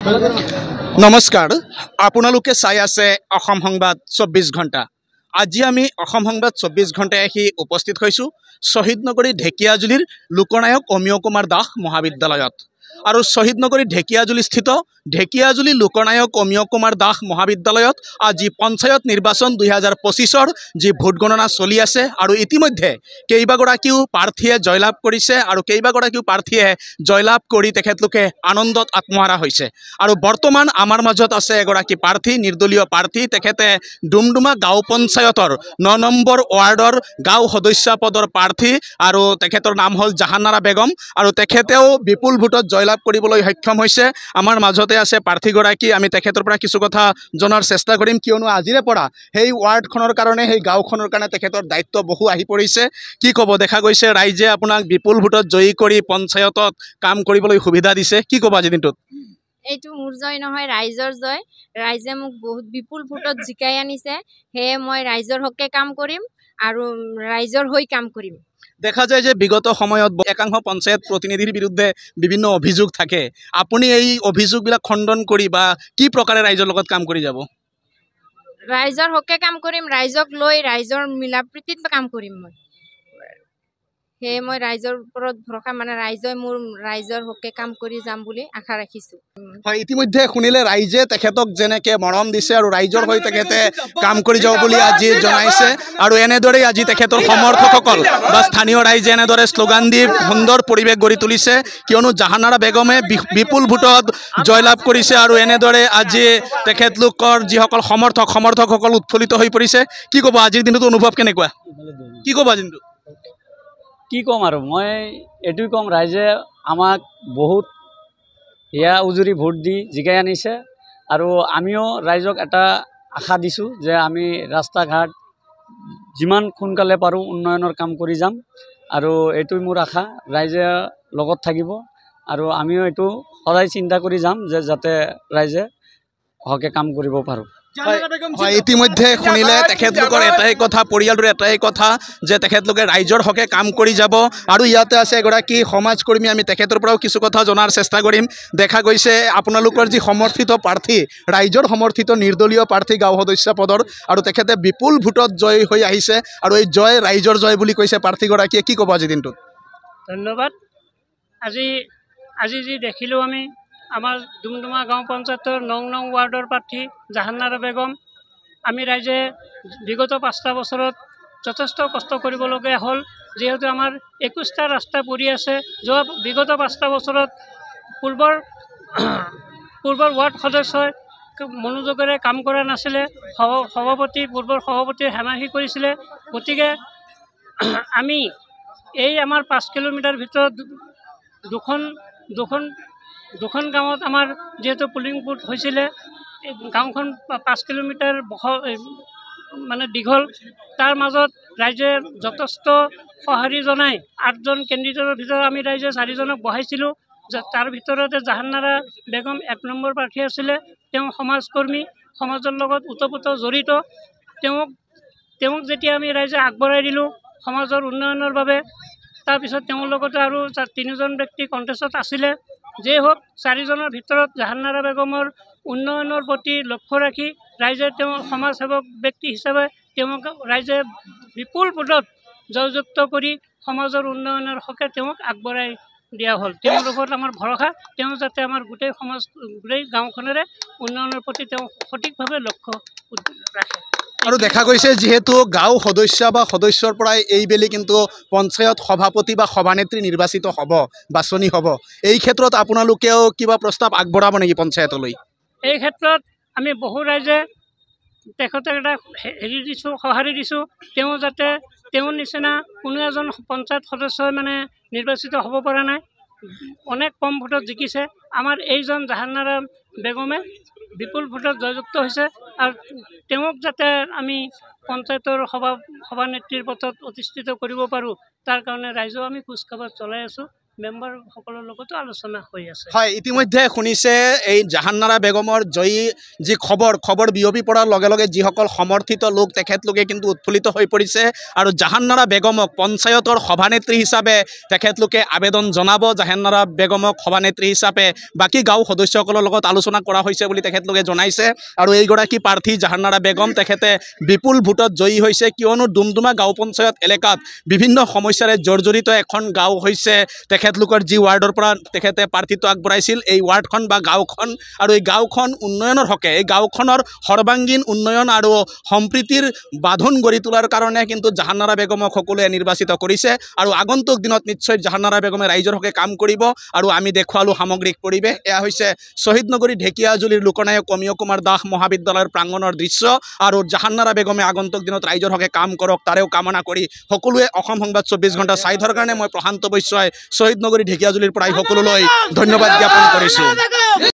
নমস্কাৰ আপোনালোকে চাই আছে অসম সংবাদ 24 ঘণ্টা। আজি আমি অসম সংবাদ 24 ঘণ্টায় আহি উপস্থিত হৈছোঁ শহীদ নগৰী ঢেকিয়াজুলিৰ লোকনায়ক অমিয় কুমাৰ দাস মহাবিদ্যালয়ত। আৰু শহীদ নগৰী ঢেকিয়াজুলি স্থিত ঢেকিয়াজুলি লোকনায়ক অমিয় কুমাৰ দাস মহাবিদ্যালয়ত আজি পঞ্চায়ত নিৰ্বাচন 2025ৰ যি ভোট গণনা চলি আছে আৰু ইতিমধ্যে কেইবাগৰাকীও প্ৰাৰ্থীয়ে জয়লাভ কৰিছে আৰু কেইবাগৰাকীও প্ৰাৰ্থীয়ে জয়লাভ কৰি তেখেতলোকে আনন্দত আত্মহাৰা হৈছে। আৰু বৰ্তমান আমাৰ মাজত আছে এগৰাকী প্ৰাৰ্থী, নিৰ্দলীয় প্ৰাৰ্থী, তেখেতে ডুমডুমা গাঁও পঞ্চায়তৰ 9 নম্বৰ ৱাৰ্ডৰ গাঁও সদস্য পদৰ প্ৰাৰ্থী আৰু তেখেতৰ নাম হ'ল জাহানাৰা বেগম আৰু তেখেতেও বিপুল ভোটত জয়লাভ কৰিবলৈ সক্ষম হৈছে। আমাৰ মাজতে আছে প্ৰাৰ্থীগৰাকী, আমি তেখেতৰ পৰা কিছু কথা জনাৰ চেষ্টা কৰিম, কিয়নো আজিৰে পৰা সেই ৱাৰ্ডখনৰ কাৰণে, সেই গাঁওখনৰ কাৰণে তেখেতৰ দায়িত্ব বহু আহি পৰিছে। কি ক'ব, দেখা গৈছে ৰাইজে আপোনাক বিপুল ভোটত জয়ী কৰি পঞ্চায়তত কাম কৰিবলৈ সুবিধা দিছে, কি ক'ব আজিৰ দিনটোত? এইটো মোৰ জয় নহয়, ৰাইজৰ জয়। ৰাইজে মোক বহুত বিপুল ভোটত জিকাই আনিছে, সেয়ে মই ৰাইজৰ হকে কাম কৰিম আৰু ৰাইজৰ হৈ কাম কৰিম। দেখা যায় যে বিগত সময়ত একাংশ পঞ্চায়ত প্ৰতিনিধিৰ বিৰুদ্ধে বিভিন্ন অভিযোগ থাকে, আপুনি এই অভিযোগবিলাক খণ্ডন কৰি বা কি প্ৰকাৰে ৰাইজৰ লগত কাম কৰি যাব? ৰাইজৰ হকে কাম কৰিম, ৰাইজক লৈ ৰাইজৰ মিলা প্ৰীতিত কাম কৰিম মই। সেয়ে মই ৰাইজৰ ওপৰত ভৰসা, ৰাইজে মোৰ ৰাইজৰ হকে কাম কৰি যাম বুলি আশা ৰাখিছোঁ। হয়, ইতিমধ্যে শুনিলে ৰাইজে তেখেতক যেনেকৈ মৰম দিছে আৰু ৰাইজৰ হৈ তেখেতে কাম কৰি যাব বুলি আজি জনাইছে আৰু এনেদৰেই আজি তেখেতৰ সমৰ্থকসকল বা স্থানীয় ৰাইজে এনেদৰে শ্লোগান দি সুন্দৰ পৰিৱেশ গঢ়ি তুলিছে, কিয়নো জাহানাৰা বেগমে বিপুল ভোটত জয়লাভ কৰিছে আৰু এনেদৰে আজি তেখেতলোকৰ যিসকল সমৰ্থকসকল উৎফুল্লিত হৈ পৰিছে। কি ক'ব, আজিৰ দিনটো অনুভৱ কেনেকুৱা? কি ক'ব আজিৰ দিনটো? কি ক'ম আৰু মই এইটোৱে ক'ম, ৰাইজে আমাক বহুত হিয়া উজুৰি ভোট দি জিকাই আনিছে আৰু আমিও ৰাইজক এটা আশা দিছোঁ যে আমি ৰাস্তা ঘাট যিমান সোনকালে পাৰোঁ উন্নয়নৰ কাম কৰি যাম আৰু এইটোৱে মোৰ আশা, ৰাইজে লগত থাকিব আৰু আমিও এইটো সদায় চিন্তা কৰি যাম যে যাতে ৰাইজে হকে কাম কৰিব পাৰোঁ। হয়, ইতিমধ্যে শুনিলে তেখেতলোকৰ এটাই কথা, পৰিয়ালটোৰ এটাই কথা যে তেখেতলোকে ৰাইজৰ হকে কাম কৰি যাব আৰু ইয়াতে আছে এগৰাকী সমাজকৰ্মী, আমি তেখেতৰ পৰাও কিছু কথা জনাৰ চেষ্টা কৰিম। দেখা গৈছে আপোনালোকৰ যি সমৰ্থিত প্ৰাৰ্থী, ৰাইজৰ সমৰ্থিত নিৰ্দলীয় প্ৰাৰ্থী গাঁও সদস্য পদৰ, আৰু তেখেতে বিপুল ভোটত জয় হৈ আহিছে আৰু এই জয় ৰাইজৰ জয় বুলি কৈছে প্ৰাৰ্থীগৰাকীয়ে, কি ক'ব আজিৰ দিনটোত? ধন্যবাদ। আজি যি দেখিলোঁ আমি, আমাৰ ডুমডুমা গাঁও পঞ্চায়তৰ 9 নং ৱাৰ্ডৰ প্ৰাৰ্থী জাহানাৰা বেগম, আমি ৰাইজে বিগত 5টা বছৰত যথেষ্ট কষ্ট কৰিবলগীয়া হ'ল, যিহেতু আমাৰ 21টা ৰাস্তা পৰি আছে। বিগত 5টা বছৰত পূৰ্বৰ ৱাৰ্ড সদস্যই মনোযোগেৰে কাম কৰা নাছিলে, পূৰ্বৰ সভাপতিয়ে হেমাহি কৰিছিলে। গতিকে আমি এই আমাৰ 5 কিলোমিটাৰ ভিতৰত দুখন গাঁৱত আমাৰ যিহেতু পুলিং বুথ হৈছিলে, গাঁওখন 5 কিলোমিটাৰ দীঘল, তাৰ মাজত ৰাইজে যথেষ্ট সঁহাৰি জনাই 8জন কেণ্ডিডেটৰ ভিতৰত আমি ৰাইজে 4জনক বহাইছিলোঁ। তাৰ ভিতৰতে জাহানাৰা বেগম 1 নম্বৰ প্ৰাৰ্থী আছিলে। তেওঁ সমাজকৰ্মী, সমাজৰ লগত ওতঃপ্ৰোত জড়িত। তেওঁক যেতিয়া আমি ৰাইজে আগবঢ়াই দিলোঁ সমাজৰ উন্নয়নৰ বাবে, তাৰপিছত তেওঁৰ লগতে আৰু 3জন ব্যক্তি কণ্টেষ্টত আছিলে। যেই হওক, 4জনৰ ভিতৰত জাহানাৰা বেগমৰ উন্নয়নৰ প্ৰতি লক্ষ্য ৰাখি ৰাইজে তেওঁ সমাজসেৱক ব্যক্তি হিচাপে তেওঁক ৰাইজে বিপুল ভোটত জয়যুক্ত কৰি সমাজৰ উন্নয়নৰ হকে তেওঁক আগবঢ়াই দিয়া হ'ল। তেওঁৰ ওপৰত আমাৰ ভৰসা, তেওঁ যাতে আমাৰ গোটেই গাঁওখনেৰে উন্নয়নৰ প্ৰতি তেওঁ সঠিকভাৱে লক্ষ্য ৰাখে। আৰু দেখা গৈছে যিহেতু গাঁও সদস্য বা সদস্যৰ পৰাই এইবেলি কিন্তু পঞ্চায়ত সভাপতি বা সভানেত্ৰী নিৰ্বাচিত হ'ব, বাছনি হ'ব, এই ক্ষেত্ৰত আপোনালোকেও কিবা প্ৰস্তাৱ আগবঢ়াব নেকি পঞ্চায়তলৈ? এই ক্ষেত্ৰত আমি বহু ৰাইজে তেখেতক এটা সঁহাৰি দিছোঁ, তেওঁ যাতে তেওঁৰ নিচিনা কোনো এজন পঞ্চায়ত সদস্যই নিৰ্বাচিত হ'ব পৰা নাই, অনেক কম ভোটত জিকিছে। আমাৰ এইজন জাহানাৰা বেগমে বিপুল ভোটত জয়যুক্ত হৈছে আৰু তেওঁক যাতে আমি পঞ্চায়তৰ সভানেত্ৰীৰ পথত অধিষ্ঠিত কৰিব পাৰোঁ, তাৰ কাৰণে ৰাইজেও আমি কুচকাৱাজ চলাই আছোঁ। মেম্বাৰসকলৰ লগতো আলোচনা হৈ আছে। হয়, ইতিমধ্যে শুনিছে এই জাহানাৰা বেগমৰ জয়ী যি খবৰ বিয়পি পৰাৰ লগে লগে যিসকল সমৰ্থিত লোক তেখেতলোকে কিন্তু উৎফুল্লিত হৈ পৰিছে আৰু জাহানাৰা বেগমক পঞ্চায়তৰ সভানেত্ৰী হিচাপে তেখেতলোকে আবেদন জনাব। জাহানাৰা বেগমক সভানেত্ৰী হিচাপে বাকী গাঁও সদস্যসকলৰ লগত আলোচনা কৰা হৈছে বুলি তেখেতলোকে জনাইছে আৰু এইগৰাকী প্ৰাৰ্থী জাহানাৰা বেগম তেখেতে বিপুল ভোটত জয়ী হৈছে, কিয়নো ডুমডুমা গাঁও পঞ্চায়ত এলেকাত বিভিন্ন সমস্যাৰে জৰ্জৰিত এখন গাঁও হৈছে তেখেতলোকৰ যি ৱাৰ্ডৰ পৰা তেখেতে প্ৰাৰ্থীত্ব আগবঢ়াইছিল এই ৱাৰ্ডখন বা গাঁওখন, আৰু এই গাঁওখন উন্নয়নৰ হকে এই গাঁওখনৰ সৰ্বাংগীন উন্নয়ন আৰু সম্প্ৰীতিৰ বান্ধোন গঢ়ি তোলাৰ কাৰণে কিন্তু জাহানাৰা বেগমক সকলোৱে নিৰ্বাচিত কৰিছে আৰু আগন্তুক দিনত নিশ্চয় জাহানাৰা বেগমে ৰাইজৰ হকে কাম কৰিব আৰু আমি দেখুৱালোঁ সামগ্ৰিক পৰিৱেশ। এয়া হৈছে শ্বহীদনগৰী ঢেকীয়াজুলিৰ লোকনায়ক অমীয় কুমাৰ দাস মহাবিদ্যালয়ৰ প্ৰাংগণৰ দৃশ্য আৰু জাহানাৰা বেগমে আগন্তুক দিনত ৰাইজৰ হকে কাম কৰক তাৰেও কামনা কৰি সকলোৱে অসম সংবাদ 24 ঘণ্টা চাই থকাৰ কাৰণে মই প্ৰশান্ত বৈশ্যই শ্বহীদনগৰী ঢেকীয়াজুলিৰ পৰাই সকলোলৈ ধন্যবাদ জ্ঞাপন কৰিছোঁ।